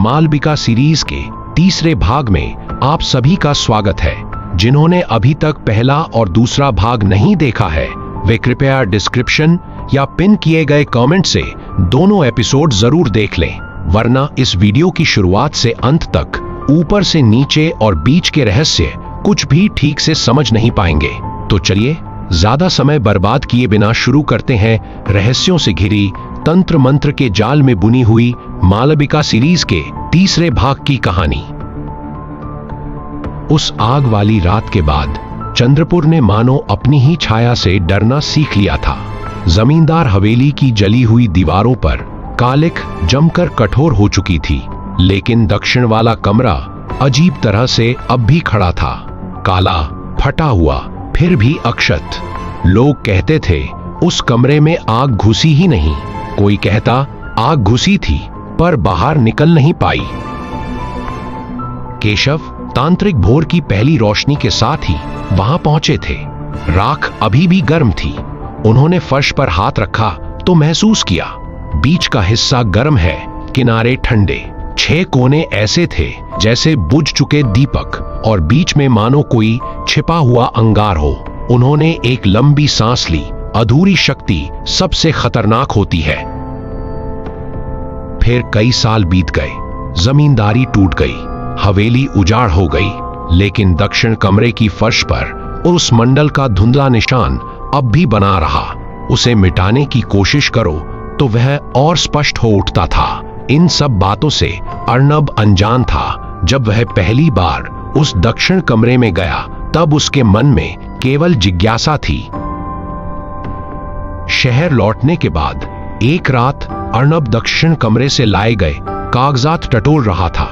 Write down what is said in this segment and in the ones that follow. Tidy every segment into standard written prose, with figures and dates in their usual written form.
Malvika series के तीसरे भाग में आप सभी का स्वागत है। जिन्होंने अभी तक पहला और दूसरा भाग नहीं देखा है वे कृपया डिस्क्रिप्शन या पिन किए गए कमेंट से दोनों एपिसोड जरूर देख लें, वरना इस वीडियो की शुरुआत से अंत तक ऊपर से नीचे और बीच के रहस्य कुछ भी ठीक से समझ नहीं पाएंगे। तो चलिए ज्यादा समय बर्बाद किए बिना शुरू करते हैं रहस्यों से घिरी तंत्र मंत्र के जाल में बुनी हुई मालविका सीरीज के तीसरे भाग की कहानी। उस आग वाली रात के बाद चंद्रपुर ने मानो अपनी ही छाया से डरना सीख लिया था। जमींदार हवेली की जली हुई दीवारों पर कालिक जमकर कठोर हो चुकी थी, लेकिन दक्षिण वाला कमरा अजीब तरह से अब भी खड़ा था, काला, फटा हुआ, फिर भी अक्षत। लोग कहते थे उस कमरे में आग घुसी ही नहीं, कोई कहता आग घुसी थी पर बाहर निकल नहीं पाई। केशव तांत्रिक भोर की पहली रोशनी के साथ ही वहां पहुंचे थे। राख अभी भी गर्म थी। उन्होंने फर्श पर हाथ रखा तो महसूस किया बीच का हिस्सा गर्म है, किनारे ठंडे। 6 कोने ऐसे थे जैसे बुझ चुके दीपक और बीच में मानो कोई छिपा हुआ अंगार हो। उन्होंने एक लंबी सांस ली। अधूरी शक्ति सबसे खतरनाक होती है। फिर कई साल बीत गए, जमींदारी टूट गई, हवेली उजाड़ हो गई, लेकिन दक्षिण कमरे की फर्श पर उस मंडल का धुंधला निशान अब भी बना रहा। उसे मिटाने की कोशिश करो तो वह और स्पष्ट हो उठता था। इन सब बातों से अर्नब अनजान था। जब वह पहली बार उस दक्षिण कमरे में गया तब उसके मन में केवल जिज्ञासा थी। शहर लौटने के बाद एक रात अर्नब दक्षिण कमरे से लाए गए कागजात टटोल रहा था।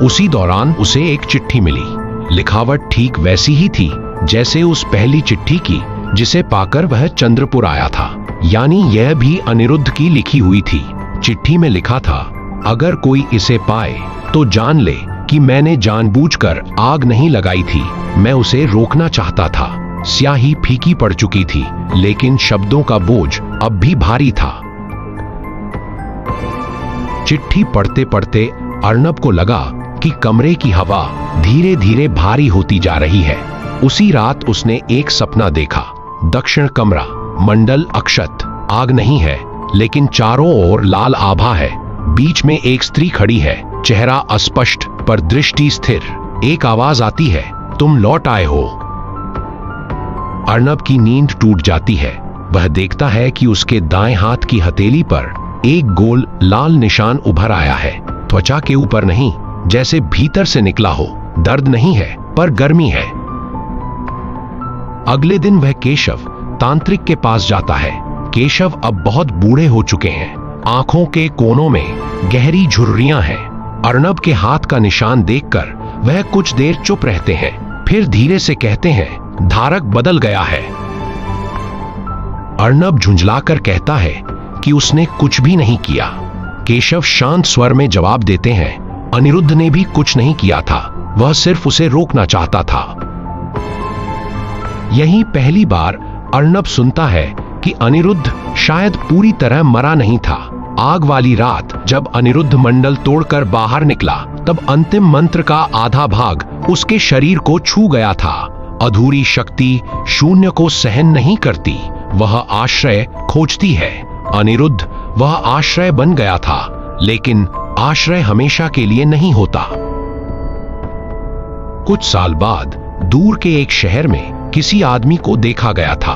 उसी दौरान उसे एक चिट्ठी मिली। लिखावट ठीक वैसी ही थी जैसे उस पहली चिट्ठी की जिसे पाकर वह चंद्रपुर आया था, यानी यह भी अनिरुद्ध की लिखी हुई थी। चिट्ठी में लिखा था, अगर कोई इसे पाए तो जान ले कि मैंने जानबूझकर आग नहीं लगाई थी, मैं उसे रोकना चाहता था। स्याही फीकी पड़ चुकी थी, लेकिन शब्दों का बोझ अब भी भारी था। चिट्ठी पढ़ते पढ़ते अर्नब को लगा कि कमरे की हवा धीरे धीरे भारी होती जा रही है। उसी रात उसने एक सपना देखा। दक्षिण कमरा, मंडल अक्षत, आग नहीं है, लेकिन चारों ओर लाल आभा है। बीच में एक स्त्री खड़ी है, चेहरा अस्पष्ट पर दृष्टि स्थिर। एक आवाज आती है, तुम लौट आए हो। अर्नब की नींद टूट जाती है। वह देखता है कि उसके दाएं हाथ की हथेली पर एक गोल लाल निशान उभर आया है। त्वचा के ऊपर नहीं, जैसे भीतर से निकला हो। दर्द नहीं है पर गर्मी है। अगले दिन वह केशव तांत्रिक के पास जाता है। केशव अब बहुत बूढ़े हो चुके हैं। आंखों के कोनों में गहरी झुर्रियां हैं। अर्नब के हाथ का निशान देखकर वह कुछ देर चुप रहते हैं, फिर धीरे से कहते हैं, धारक बदल गया है। अर्नब झुंझलाकर कहता है कि उसने कुछ भी नहीं किया। केशव शांत स्वर में जवाब देते हैं, अनिरुद्ध ने भी कुछ नहीं किया था, वह सिर्फ उसे रोकना चाहता था। यही पहली बार अर्नब सुनता है कि अनिरुद्ध शायद पूरी तरह मरा नहीं था। आग वाली रात जब अनिरुद्ध मंडल तोड़कर बाहर निकला तब अंतिम मंत्र का आधा भाग उसके शरीर को छू गया था। अधूरी शक्ति शून्य को सहन नहीं करती, वह आश्रय खोजती है। अनिरुद्ध वह आश्रय बन गया था, लेकिन आश्रय हमेशा के लिए नहीं होता। कुछ साल बाद दूर के एक शहर में किसी आदमी को देखा गया था।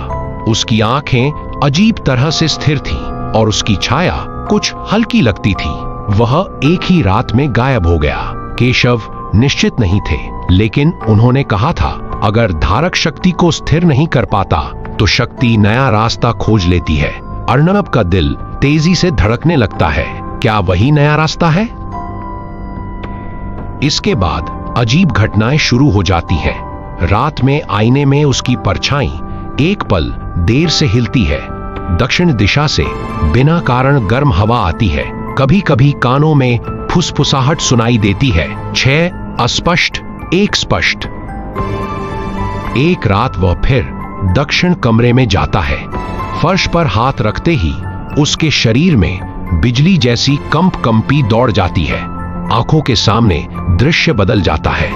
उसकी आंखें अजीब तरह से स्थिर थीं और उसकी छाया कुछ हल्की लगती थी। वह एक ही रात में गायब हो गया। केशव निश्चित नहीं थे, लेकिन उन्होंने कहा था, अगर धारक शक्ति को स्थिर नहीं कर पाता तो शक्ति नया रास्ता खोज लेती है। अर्नब का दिल तेजी से धड़कने लगता है। क्या वही नया रास्ता है? इसके बाद अजीब घटनाएं शुरू हो जाती हैं। रात में आईने में उसकी परछाई एक पल देर से हिलती है। दक्षिण दिशा से बिना कारण गर्म हवा आती है। कभी कभी कानों में फुसफुसाहट सुनाई देती है। 6 अस्पष्ट, 1 स्पष्ट। एक रात वह फिर दक्षिण कमरे में जाता है। फर्श पर हाथ रखते ही उसके शरीर में बिजली जैसी कंपी दौड़ जाती है। आंखों के सामने दृश्य बदल जाता है।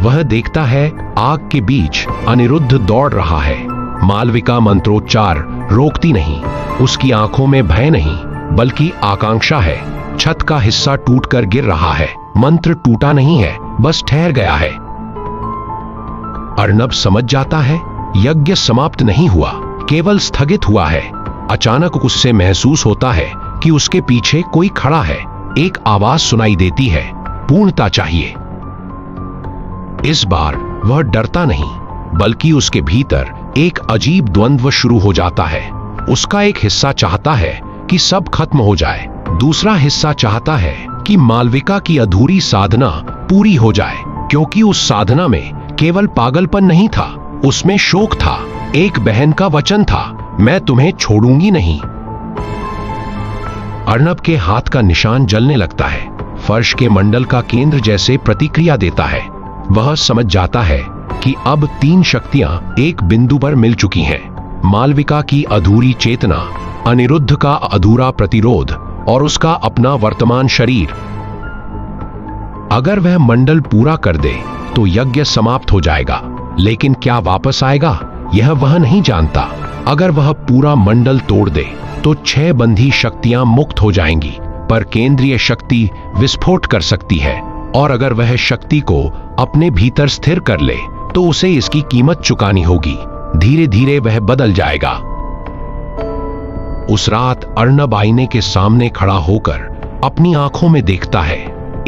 वह देखता है आग के बीच अनिरुद्ध दौड़ रहा है। मालविका मंत्रोच्चार रोकती नहीं। उसकी आंखों में भय नहीं बल्कि आकांक्षा है। छत का हिस्सा टूटकर गिर रहा है। मंत्र टूटा नहीं है, बस ठहर गया है। अर्णब समझ जाता है यज्ञ समाप्त नहीं हुआ, केवल स्थगित हुआ है। अचानक उससे महसूस होता है कि उसके पीछे कोई खड़ा है। एक आवाज सुनाई देती है, पूर्णता चाहिए। इस बार वह डरता नहीं बल्कि उसके भीतर एक अजीब द्वंद्व शुरू हो जाता है। उसका एक हिस्सा चाहता है कि सब खत्म हो जाए, दूसरा हिस्सा चाहता है कि मालविका की अधूरी साधना पूरी हो जाए, क्योंकि उस साधना में केवल पागलपन नहीं था, उसमें शोक था। एक बहन का वचन था, मैं तुम्हें छोड़ूंगी नहीं। अर्णब के हाथ का निशान जलने लगता है, फर्श के मंडल का केंद्र जैसे प्रतिक्रिया देता है। वह समझ जाता है कि अब 3 शक्तियां एक बिंदु पर मिल चुकी हैं। मालविका की अधूरी चेतना, अनिरुद्ध का अधूरा प्रतिरोध और उसका अपना वर्तमान शरीर। अगर वह मंडल पूरा कर दे तो यज्ञ समाप्त हो जाएगा, लेकिन क्या वापस आएगा यह वह नहीं जानता। अगर वह पूरा मंडल तोड़ दे तो 6 बंधी शक्तियां मुक्त हो जाएंगी, पर केंद्रीय शक्ति विस्फोट कर सकती है, और अगर वह शक्ति को अपने भीतर स्थिर कर ले तो उसे इसकी कीमत चुकानी होगी। धीरे धीरे वह बदल जाएगा। उस रात अर्णब आईने के सामने खड़ा होकर अपनी आंखों में देखता है।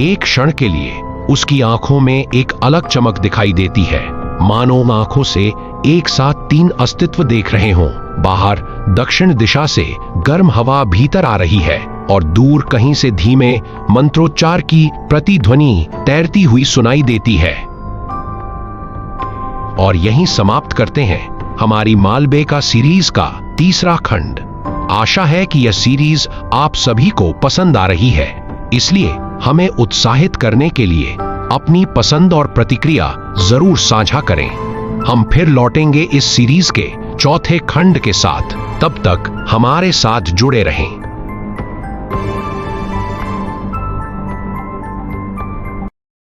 एक क्षण के लिए उसकी आंखों में एक अलग चमक दिखाई देती है, मानो आंखों से एक साथ 3 अस्तित्व देख रहे हों। बाहर दक्षिण दिशा से गर्म हवा भीतर आ रही है और दूर कहीं से धीमे मंत्रोच्चार की प्रतिध्वनि तैरती हुई सुनाई देती है। और यहीं समाप्त करते हैं हमारी मालविका सीरीज का 3रा खंड। आशा है कि यह सीरीज आप सभी को पसंद आ रही है, इसलिए हमें उत्साहित करने के लिए अपनी पसंद और प्रतिक्रिया जरूर साझा करें। हम फिर लौटेंगे इस सीरीज के 4थे खंड के साथ। तब तक हमारे साथ जुड़े रहें।